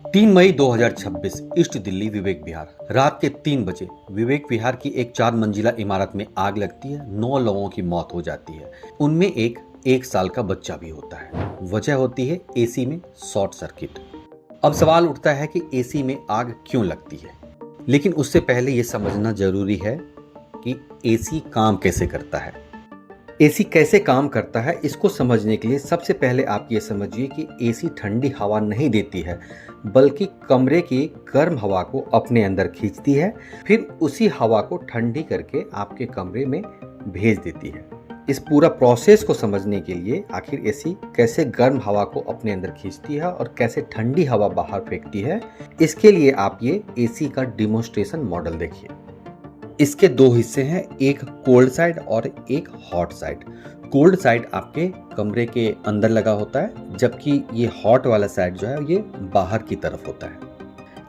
3 मई 2026 east Delhi Vivek Vihar. रात के 3 बजे विवेक विहार की एक 4 मंजिला इमारत में आग लगती है। 9 लोगों की मौत हो जाती है। उनमें एक साल का बच्चा भी होता है। वजह होती है एसी में शॉर्ट सर्किट। अब सवाल उठता है कि एसी में आग क्यों लगती है, लेकिन उससे पहले ये समझना जरूरी है कि एसी काम कैसे करता है। एसी कैसे काम करता है, इसको समझने के लिए सबसे पहले आप ये समझिए कि एसी ठंडी हवा नहीं देती है, बल्कि कमरे की गर्म हवा को अपने अंदर खींचती है, फिर उसी हवा को ठंडी करके आपके कमरे में भेज देती है। इस पूरा प्रोसेस को समझने के लिए आखिर एसी कैसे गर्म हवा को अपने अंदर खींचती है और कैसे ठंडी हवा बाहर फेंकती है, इसके लिए आप ये एसी का डिमोन्स्ट्रेशन मॉडल देखिए। इसके 2 हिस्से हैं, एक कोल्ड साइड और एक हॉट साइड। कोल्ड साइड आपके कमरे के अंदर लगा होता है, जबकि ये हॉट वाला साइड जो है ये बाहर की तरफ होता है।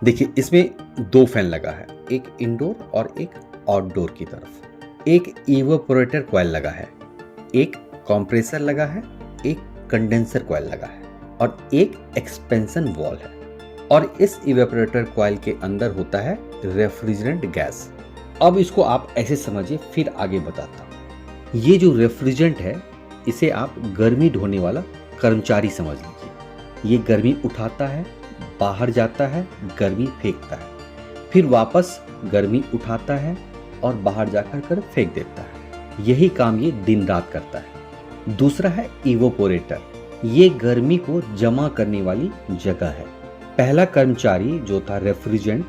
देखिए, इसमें 2 फैन लगा है, एक इंडोर और एक आउटडोर की तरफ। एक इवेपोरेटर कॉइल लगा है, एक कंप्रेसर लगा है, एक कंडेंसर कॉइल लगा है और एक एक्सपेंशन वॉल है। और इस इवेपोरेटर कॉइल के अंदर होता है रेफ्रिजरेंट गैस। अब इसको आप ऐसे समझिए, फिर आगे बताता हूँ। ये जो रेफ्रिजरेंट है, इसे आप गर्मी ढोने वाला कर्मचारी समझ लीजिए। ये गर्मी उठाता है, बाहर जाता है, गर्मी फेंकता है, फिर वापस गर्मी उठाता है और बाहर जाकर कर फेंक देता है। यही काम ये दिन रात करता है। दूसरा है इवेपोरेटर। ये गर्मी को जमा करने वाली जगह है। पहला कर्मचारी जो था रेफ्रिजरेंट,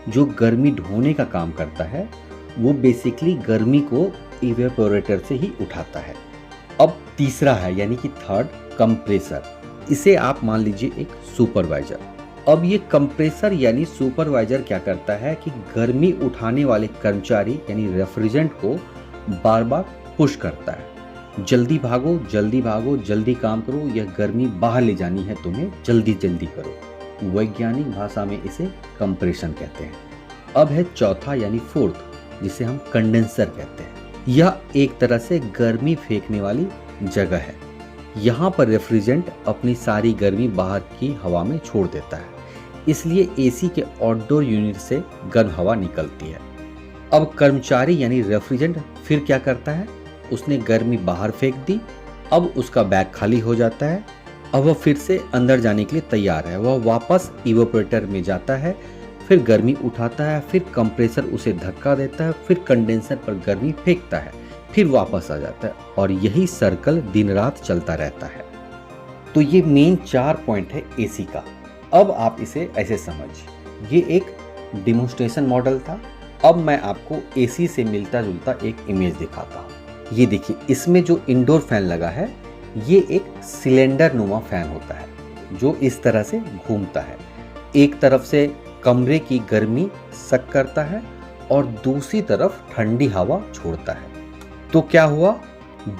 जो गर्मी ढोने का काम करता है, वो बेसिकली गर्मी को इवेपोरेटर से ही उठाता है। अब तीसरा है, यानी कि थर्ड, कंप्रेसर। इसे आप मान लीजिए एक सुपरवाइजर। अब ये कंप्रेसर यानी सुपरवाइजर क्या करता है कि गर्मी उठाने वाले कर्मचारी यानी रेफ्रिजरेंट को बार बार पुश करता है, जल्दी भागो, जल्दी भागो, जल्दी काम करो, यह गर्मी बाहर ले जानी है तुम्हें, जल्दी जल्दी करो। वैज्ञानिक भाषा में इसे कंप्रेशन कहते हैं। अब है चौथा यानी फोर्थ, जिसे हम कंडेंसर कहते हैं। यह एक तरह से गर्मी फेंकने वाली जगह है। यहाँ पर रेफ्रिजरेंट अपनी सारी गर्मी बाहर की हवा में छोड़ देता है, इसलिए एसी के आउटडोर यूनिट से गर्म हवा निकलती है। अब कर्मचारी यानी रेफ्रिजरेंट फिर क्या करता है, उसने गर्मी बाहर फेंक दी। अब उसका बैग खाली हो जाता है। अब वह फिर से अंदर जाने के लिए तैयार है। वह वापस इवेपोरेटर में जाता है, फिर गर्मी उठाता है, फिर कंप्रेसर उसे धक्का देता है, फिर कंडेंसर पर गर्मी फेंकता है, फिर वापस आ जाता है और यही सर्कल दिन रात चलता रहता है। तो ये मेन 4 पॉइंट है एसी का। अब आप इसे ऐसे समझिए, ये एक डिमोन्स्ट्रेशन मॉडल था। अब मैं आपको एसी से मिलता जुलता एक इमेज दिखाता हूँ। ये देखिए, इसमें जो इंडोर फैन लगा है, ये एक सिलेंडर नुमा फैन होता है जो इस तरह से घूमता है। एक तरफ से कमरे की गर्मी सक करता है और दूसरी तरफ ठंडी हवा छोड़ता है। तो क्या हुआ,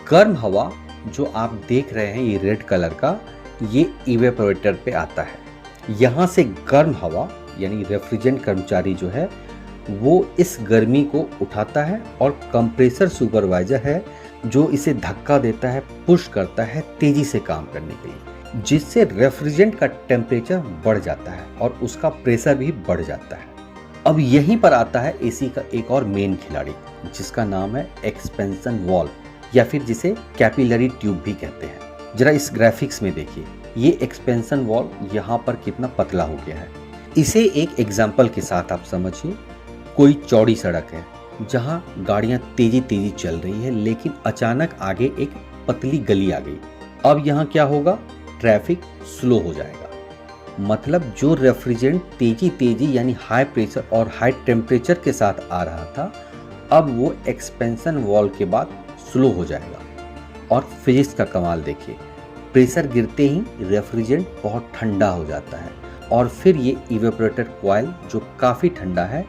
गर्म हवा जो आप देख रहे हैं ये रेड कलर का, ये इवेपोरेटर पे आता है। यहाँ से गर्म हवा यानी रेफ्रिजरेंट कर्मचारी जो है वो इस गर्मी को उठाता है और कंप्रेसर सुपरवाइजर है जो इसे धक्का देता है, पुश करता है तेजी से काम करने के लिए, जिससे रेफ्रिजरेंट का टेम्परेचर बढ़ जाता है और उसका प्रेशर भी बढ़ जाता है। अब यहीं पर आता है एसी का एक और मेन खिलाड़ी, जिसका नाम है एक्सपेंशन वॉल्व, या फिर जिसे कैपिलरी ट्यूब भी कहते हैं। जरा इस ग्राफिक्स में देखिए, ये एक्सपेंशन वॉल्व यहाँ पर कितना पतला हो गया है। इसे एक एग्जाम्पल के साथ आप समझिए। कोई चौड़ी सड़क है जहाँ गाड़ियाँ तेजी तेजी चल रही है, लेकिन अचानक आगे एक पतली गली आ गई। अब यहाँ क्या होगा, ट्रैफिक स्लो हो जाएगा। मतलब जो रेफ्रिजरेंट तेजी तेजी यानी हाई प्रेशर और हाई टेम्परेचर के साथ आ रहा था, अब वो एक्सपेंशन वॉल्व के बाद स्लो हो जाएगा। और फिजिक्स का कमाल देखिए, प्रेशर गिरते ही रेफ्रिजरेंट बहुत ठंडा हो जाता है और फिर ये इवेपोरेटर कॉइल जो काफ़ी ठंडा है,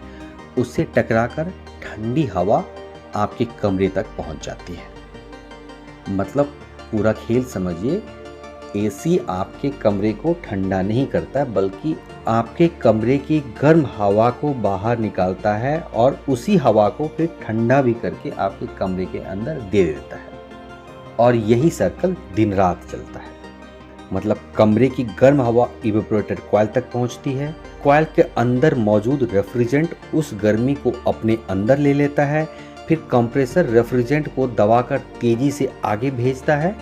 उससे टकराकर ठंडी हवा आपके कमरे तक पहुंच जाती है। मतलब पूरा खेल समझिए, एसी आपके कमरे को ठंडा नहीं करता, बल्कि आपके कमरे की गर्म हवा को बाहर निकालता है और उसी हवा को फिर ठंडा भी करके आपके कमरे के अंदर दे देता है। और यही सर्कल दिन रात चलता है। मतलब कमरे की गर्म हवा इवेपोरेटर कॉइल तक पहुंचती है। कॉइल के अंदर मौजूद रेफ्रिजरेंट उस गर्मी को अपने अंदर ले लेता है। फिर कंप्रेसर रेफ्रिजरेंट को दबाकर तेजी से आगे भेजता है।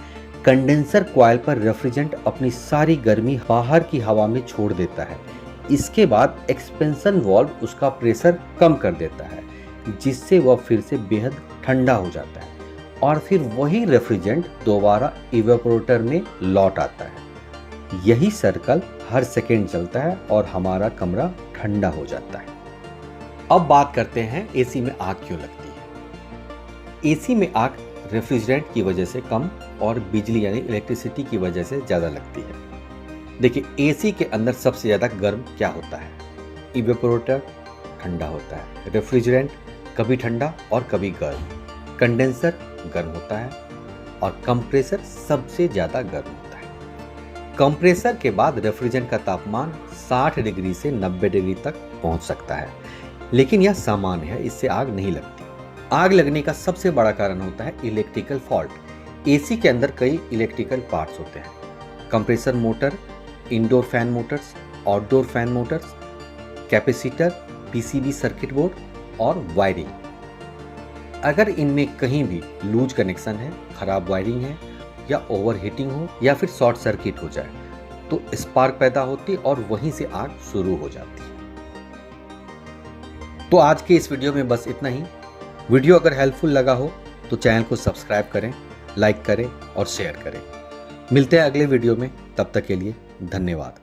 कंडेंसर कॉइल पर रेफ्रिजरेंट अपनी सारी गर्मी बाहर की हवा में छोड़ देता है। इसके बाद एक्सपेंशन वाल्व उसका प्रेशर कम कर देता है, जिससे वह फिर से बेहद ठंडा हो जाता है और फिर वही रेफ्रिजरेंट दोबारा इवेपोरेटर में लौट आता है। यही सर्कल हर सेकेंड चलता है और हमारा कमरा ठंडा हो जाता है। अब बात करते हैं एसी में आग क्यों लगती है। एसी में आग रेफ्रिजरेंट की वजह से कम और बिजली यानी इलेक्ट्रिसिटी की वजह से ज़्यादा लगती है। देखिए, एसी के अंदर सबसे ज़्यादा गर्म क्या होता है? इवेपोरेटर ठंडा होता है, रेफ्रिजरेंट कभी ठंडा और कभी गर्म, कंडेंसर गर्म होता है और कंप्रेसर सबसे ज़्यादा गर्म होता है। कंप्रेसर के बाद रेफ्रिजरेंट का तापमान 60 डिग्री से 90 डिग्री तक पहुंच सकता है, लेकिन यह सामान्य है, इससे आग नहीं लगती। आग लगने का सबसे बड़ा कारण होता है इलेक्ट्रिकल फॉल्ट। एसी के अंदर कई इलेक्ट्रिकल पार्ट्स होते हैं: compressor motor, indoor fan Motors, outdoor fan Motors, capacitor, PCB circuit board और वायरिंग। अगर इनमें कहीं भी लूज कनेक्शन है, खराब वायरिंग है या ओवरहीटिंग हो या फिर शॉर्ट सर्किट हो जाए तो स्पार्क पैदा होती और वहीं से आग शुरू हो जाती है। तो आज के इस वीडियो में बस इतना ही। वीडियो अगर हेल्पफुल लगा हो तो चैनल को सब्सक्राइब करें, लाइक करें और शेयर करें। मिलते हैं अगले वीडियो में, तब तक के लिए धन्यवाद।